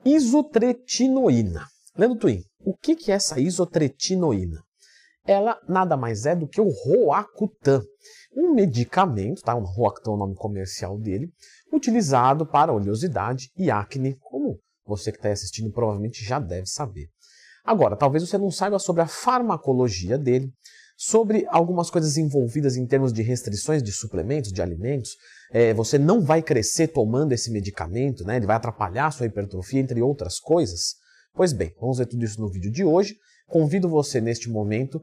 Isotretinoína. Leandro Twin, o que é essa isotretinoína? Ela nada mais é do que o Roacutan, um medicamento, tá? O Roacutan é o nome comercial dele, utilizado para oleosidade e acne, como você que está assistindo provavelmente já deve saber. Agora, talvez você não saiba sobre a farmacologia dele, sobre algumas coisas envolvidas em termos de restrições de suplementos, de alimentos. Você não vai crescer tomando esse medicamento, né? Ele vai atrapalhar a sua hipertrofia, entre outras coisas. Pois bem, vamos ver tudo isso no vídeo de hoje. Convido você neste momento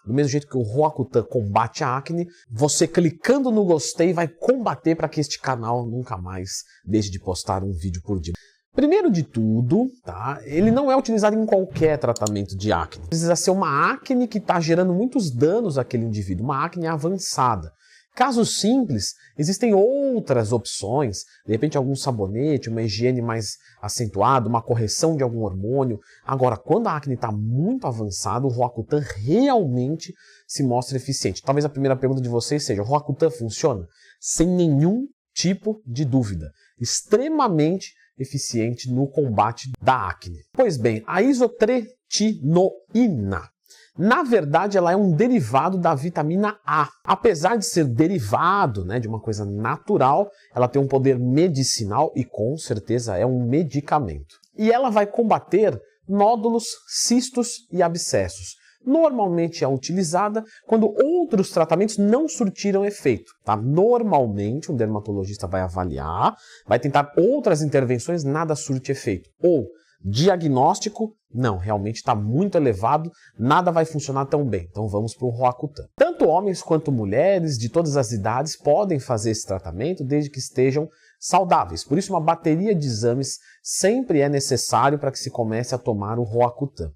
do mesmo jeito que o Roacutan combate a acne, você clicando no gostei vai combater para que este canal nunca mais deixe de postar um vídeo por dia. Primeiro de tudo, tá? Ele não é utilizado em qualquer tratamento de acne. Precisa ser uma acne que está gerando muitos danos àquele indivíduo, uma acne avançada. Casos simples, existem outras opções, de repente algum sabonete, uma higiene mais acentuada, uma correção de algum hormônio. Agora, quando a acne está muito avançada, o Roacutan realmente se mostra eficiente. Talvez a primeira pergunta de vocês seja, o Roacutan funciona? Sem nenhum tipo de dúvida. Extremamente eficiente no combate da acne. Pois bem, a isotretinoína, na verdade, ela é um derivado da vitamina A. Apesar de ser derivado, né, de uma coisa natural, ela tem um poder medicinal e com certeza é um medicamento. E ela vai combater nódulos, cistos e abscessos. Normalmente é utilizada quando outros tratamentos não surtiram efeito. Tá? Normalmente um dermatologista vai avaliar, vai tentar outras intervenções, nada surte efeito. Ou diagnóstico, não, realmente está muito elevado, nada vai funcionar tão bem. Então vamos para o Roacutan. Tanto homens quanto mulheres de todas as idades podem fazer esse tratamento desde que estejam saudáveis. Por isso uma bateria de exames sempre é necessário para que se comece a tomar o Roacutan.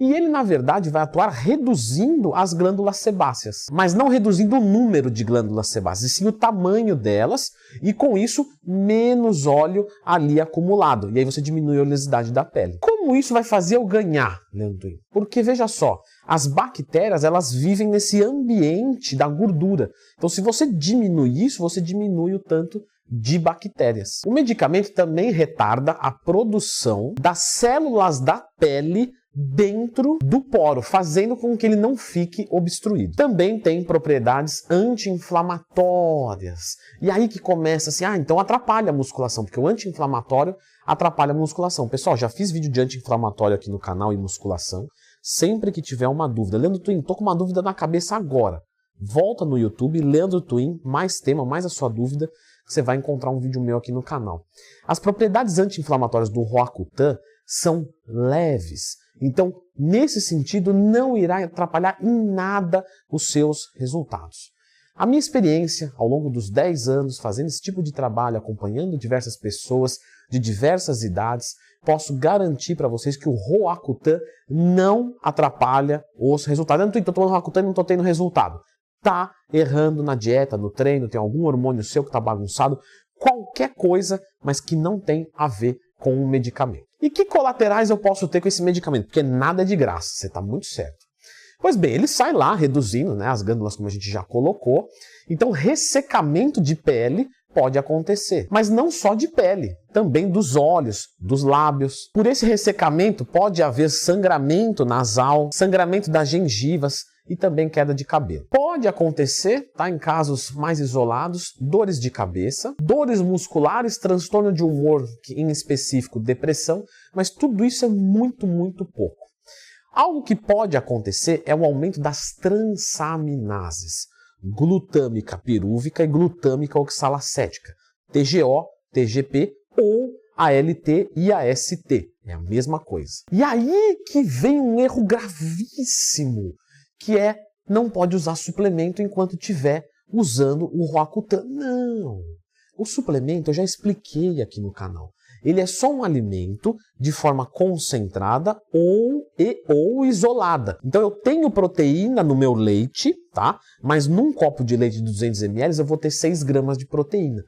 E ele, na verdade, vai atuar reduzindo as glândulas sebáceas, mas não reduzindo o número de glândulas sebáceas, e sim o tamanho delas, e com isso, menos óleo ali acumulado. E aí você diminui a oleosidade da pele. Como isso vai fazer eu ganhar, Leandro? Porque, veja só, as bactérias, elas vivem nesse ambiente da gordura. Então, se você diminui isso, você diminui o tanto de bactérias. O medicamento também retarda a produção das células da pele dentro do poro, fazendo com que ele não fique obstruído. Também tem propriedades anti-inflamatórias. E aí que começa assim, então atrapalha a musculação, porque o anti-inflamatório atrapalha a musculação. Pessoal, já fiz vídeo de anti-inflamatório aqui no canal e musculação. Sempre que tiver uma dúvida, Leandro Twin, tô com uma dúvida na cabeça agora. Volta no YouTube, Leandro Twin, mais tema, mais a sua dúvida, que você vai encontrar um vídeo meu aqui no canal. As propriedades anti-inflamatórias do Roacutan são leves. Então, nesse sentido, não irá atrapalhar em nada os seus resultados. A minha experiência, ao longo dos 10 anos, fazendo esse tipo de trabalho, acompanhando diversas pessoas de diversas idades, posso garantir para vocês que o Roacutan não atrapalha os resultados. Eu não estou tomando Roacutan e não estou tendo resultado. Tá errando na dieta, no treino, tem algum hormônio seu que está bagunçado, qualquer coisa, mas que não tem a ver com o medicamento. E que colaterais eu posso ter com esse medicamento? Porque nada é de graça, você está muito certo. Pois bem, ele sai lá reduzindo, né, as glândulas, como a gente já colocou. Então, ressecamento de pele pode acontecer. Mas não só de pele, também dos olhos, dos lábios. Por esse ressecamento pode haver sangramento nasal, sangramento das gengivas e também queda de cabelo. Pode acontecer, tá, em casos mais isolados, dores de cabeça, dores musculares, transtorno de humor, em específico depressão, mas tudo isso é muito, muito pouco. Algo que pode acontecer é o aumento das transaminases, glutâmica pirúvica e glutâmica oxalacética, TGO, TGP ou ALT e AST, é a mesma coisa. E aí que vem um erro gravíssimo, que é não pode usar suplemento enquanto estiver usando o Roacutan. Não! O suplemento eu já expliquei aqui no canal. Ele é só um alimento de forma concentrada ou isolada. Então eu tenho proteína no meu leite, tá? Mas num copo de leite de 200 ml eu vou ter 6 gramas de proteína.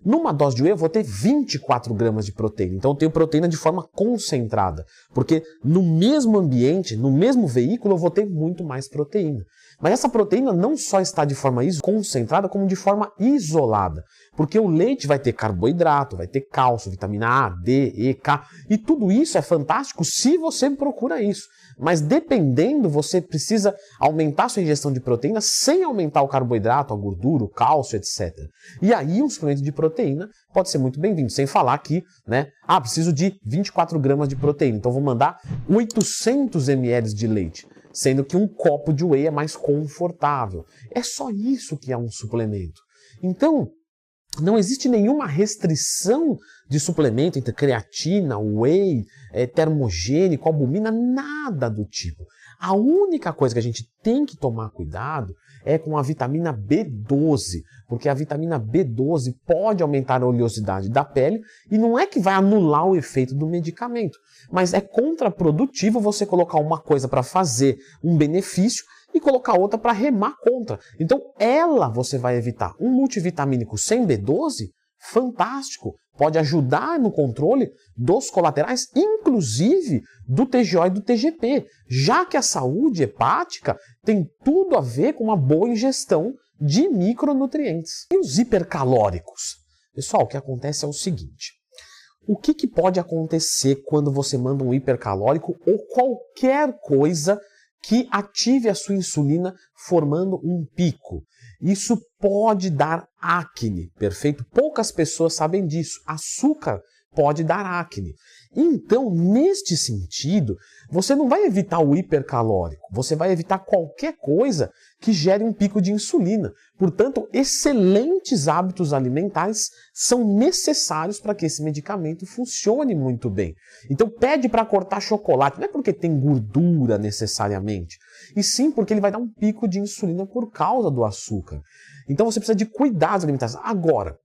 Numa dose de whey eu vou ter 24 gramas de proteína. Então eu tenho proteína de forma concentrada. Porque no mesmo ambiente, no mesmo veículo, eu vou ter muito mais proteína. Mas essa proteína não só está de forma concentrada, como de forma isolada. Porque o leite vai ter carboidrato, vai ter cálcio, vitamina A, D, E, K. E tudo isso é fantástico se você procura isso. Mas dependendo, você precisa aumentar a sua ingestão de proteína sem aumentar o carboidrato, a gordura, o cálcio, etc. E aí um suplemento de proteína pode ser muito bem-vindo. Sem falar que, né, preciso de 24 gramas de proteína, então vou mandar 800 ml de leite. Sendo que um copo de whey é mais confortável. É só isso que é um suplemento. Então, não existe nenhuma restrição de suplemento entre creatina, whey, termogênico, albumina, nada do tipo. A única coisa que a gente tem que tomar cuidado é com a vitamina B12, porque a vitamina B12 pode aumentar a oleosidade da pele e não é que vai anular o efeito do medicamento, mas é contraprodutivo você colocar uma coisa para fazer um benefício e colocar outra para remar contra. Então você vai evitar. Um multivitamínico sem B12, fantástico, pode ajudar no controle dos colaterais, inclusive do TGO e do TGP, já que a saúde hepática tem tudo a ver com uma boa ingestão de micronutrientes. E os hipercalóricos? Pessoal, o que acontece é o seguinte: o que pode acontecer quando você manda um hipercalórico ou qualquer coisa que ative a sua insulina formando um pico? Isso pode dar acne, perfeito? Poucas pessoas sabem disso. Açúcar pode dar acne. Então, neste sentido, você não vai evitar o hipercalórico, você vai evitar qualquer coisa que gere um pico de insulina. Portanto, excelentes hábitos alimentares são necessários para que esse medicamento funcione muito bem. Então, pede para cortar chocolate, não é porque tem gordura necessariamente, e sim porque ele vai dar um pico de insulina por causa do açúcar. Então, você precisa de cuidados alimentares. Agora,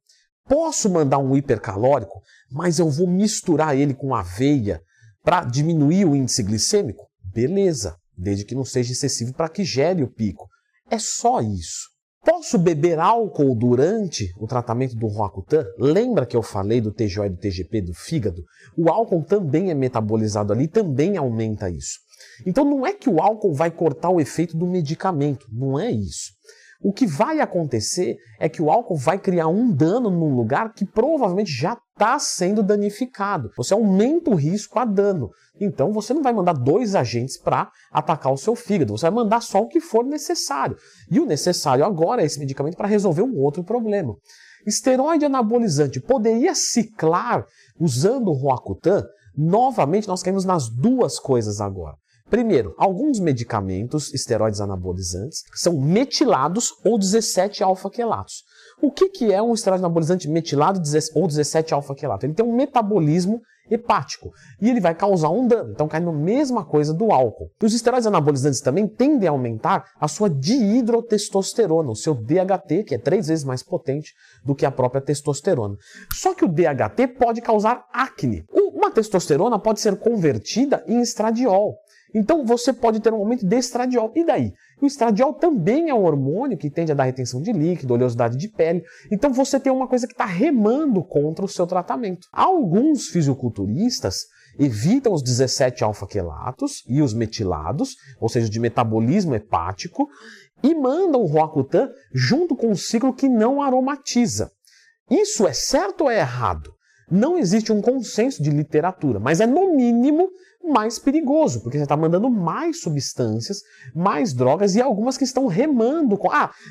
posso mandar um hipercalórico, mas eu vou misturar ele com aveia para diminuir o índice glicêmico? Beleza, desde que não seja excessivo para que gere o pico. É só isso. Posso beber álcool durante o tratamento do Roacutan? Lembra que eu falei do TGO e do TGP do fígado? O álcool também é metabolizado ali, também aumenta isso. Então não é que o álcool vai cortar o efeito do medicamento, não é isso. O que vai acontecer é que o álcool vai criar um dano num lugar que provavelmente já está sendo danificado. Você aumenta o risco a dano. Então você não vai mandar 2 agentes para atacar o seu fígado. Você vai mandar só o que for necessário. E o necessário agora é esse medicamento para resolver um outro problema. Esteroide anabolizante poderia ciclar usando o Roacutan? Novamente nós caímos nas duas coisas agora. Primeiro, alguns medicamentos, esteroides anabolizantes, são metilados ou 17-alfa-quelatos. O que é um esteroide anabolizante metilado ou 17-alfa-quelato? Ele tem um metabolismo hepático e ele vai causar um dano. Então cai na mesma coisa do álcool. E os esteroides anabolizantes também tendem a aumentar a sua dihidrotestosterona, o seu DHT, que é 3 vezes mais potente do que a própria testosterona. Só que o DHT pode causar acne. Uma testosterona pode ser convertida em estradiol. Então você pode ter um aumento de estradiol. E daí? O estradiol também é um hormônio que tende a dar retenção de líquido, oleosidade de pele. Então você tem uma coisa que está remando contra o seu tratamento. Alguns fisiculturistas evitam os 17-alfa-quelatos e os metilados, ou seja, de metabolismo hepático, e mandam o Roacutan junto com um ciclo que não aromatiza. Isso é certo ou é errado? Não existe um consenso de literatura, mas é no mínimo mais perigoso, porque você está mandando mais substâncias, mais drogas e algumas que estão remando com...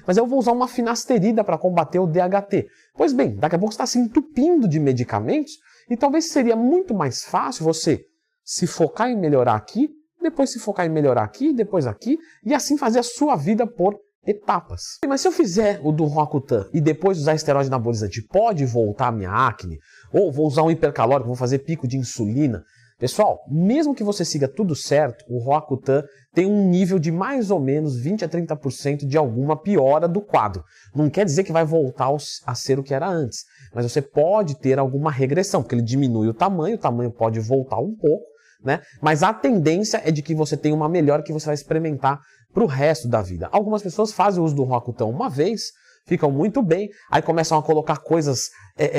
mas eu vou usar uma finasterida para combater o DHT. Pois bem, daqui a pouco você está se entupindo de medicamentos e talvez seria muito mais fácil você se focar em melhorar aqui, depois se focar em melhorar aqui, depois aqui, e assim fazer a sua vida por etapas. Mas se eu fizer o do Roacutan e depois usar esteroide anabolizante, pode voltar a minha acne? Ou vou usar um hipercalórico, vou fazer pico de insulina? Pessoal, mesmo que você siga tudo certo, o Roacutan tem um nível de mais ou menos 20 a 30% de alguma piora do quadro. Não quer dizer que vai voltar a ser o que era antes, mas você pode ter alguma regressão, porque ele diminui o tamanho pode voltar um pouco, né? Mas a tendência é de que você tenha uma melhora que você vai experimentar para o resto da vida. Algumas pessoas fazem o uso do Roacutan uma vez, ficam muito bem, aí começam a colocar coisas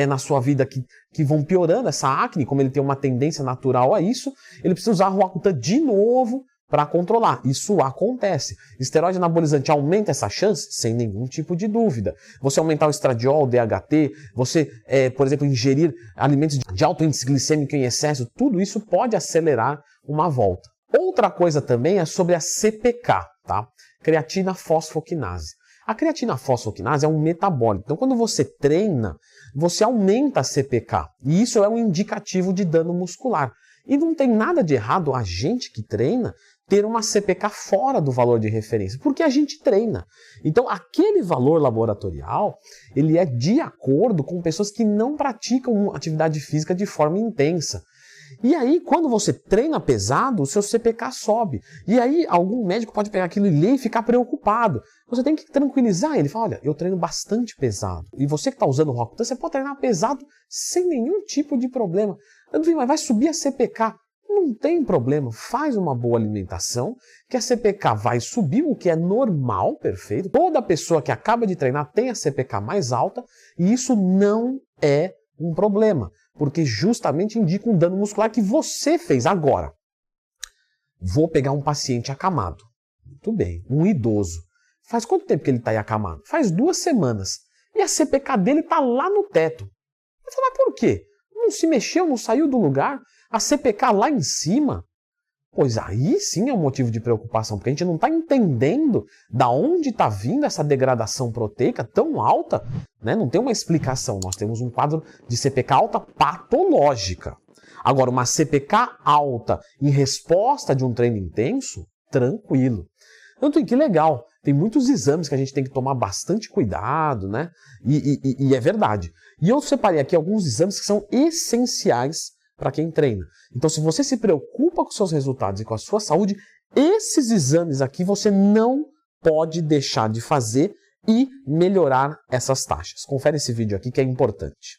na sua vida que vão piorando essa acne, como ele tem uma tendência natural a isso, ele precisa usar o Roacutan de novo para controlar. Isso acontece. Esteroide anabolizante aumenta essa chance? Sem nenhum tipo de dúvida. Você aumentar o estradiol, o DHT, você, por exemplo, ingerir alimentos de alto índice glicêmico em excesso, tudo isso pode acelerar uma volta. Outra coisa também é sobre a CPK, tá? Creatina fosfoquinase. A creatina fosfoquinase é um metabólito. Então, quando você treina, você aumenta a CPK. E isso é um indicativo de dano muscular. E não tem nada de errado a gente que treina ter uma CPK fora do valor de referência, porque a gente treina. Então, aquele valor laboratorial, ele é de acordo com pessoas que não praticam atividade física de forma intensa. E aí, quando você treina pesado, o seu CPK sobe. E aí, algum médico pode pegar aquilo e ler e ficar preocupado. Você tem que tranquilizar ele. Fala, olha, eu treino bastante pesado. E você que está usando o Roacutan, você pode treinar pesado sem nenhum tipo de problema. Mas vai subir a CPK. Não tem problema. Faz uma boa alimentação, que a CPK vai subir, o que é normal, perfeito. Toda pessoa que acaba de treinar tem a CPK mais alta e isso não é um problema, porque justamente indica um dano muscular que você fez agora. Vou pegar um paciente acamado. Muito bem, um idoso. Faz quanto tempo que ele está aí acamado? Faz 2 semanas. E a CPK dele está lá no teto. Eu falo, mas por quê? Não se mexeu, não saiu do lugar? A CPK lá em cima? Pois aí sim é um motivo de preocupação, porque a gente não está entendendo da onde está vindo essa degradação proteica tão alta, né? Não tem uma explicação. Nós temos um quadro de CPK alta patológica. Agora, uma CPK alta em resposta de um treino intenso, tranquilo. Então, que legal. Tem muitos exames que a gente tem que tomar bastante cuidado, né? E é verdade. E eu separei aqui alguns exames que são essenciais para quem treina. Então, se você se preocupa com seus resultados e com a sua saúde, esses exames aqui você não pode deixar de fazer e melhorar essas taxas. Confere esse vídeo aqui que é importante.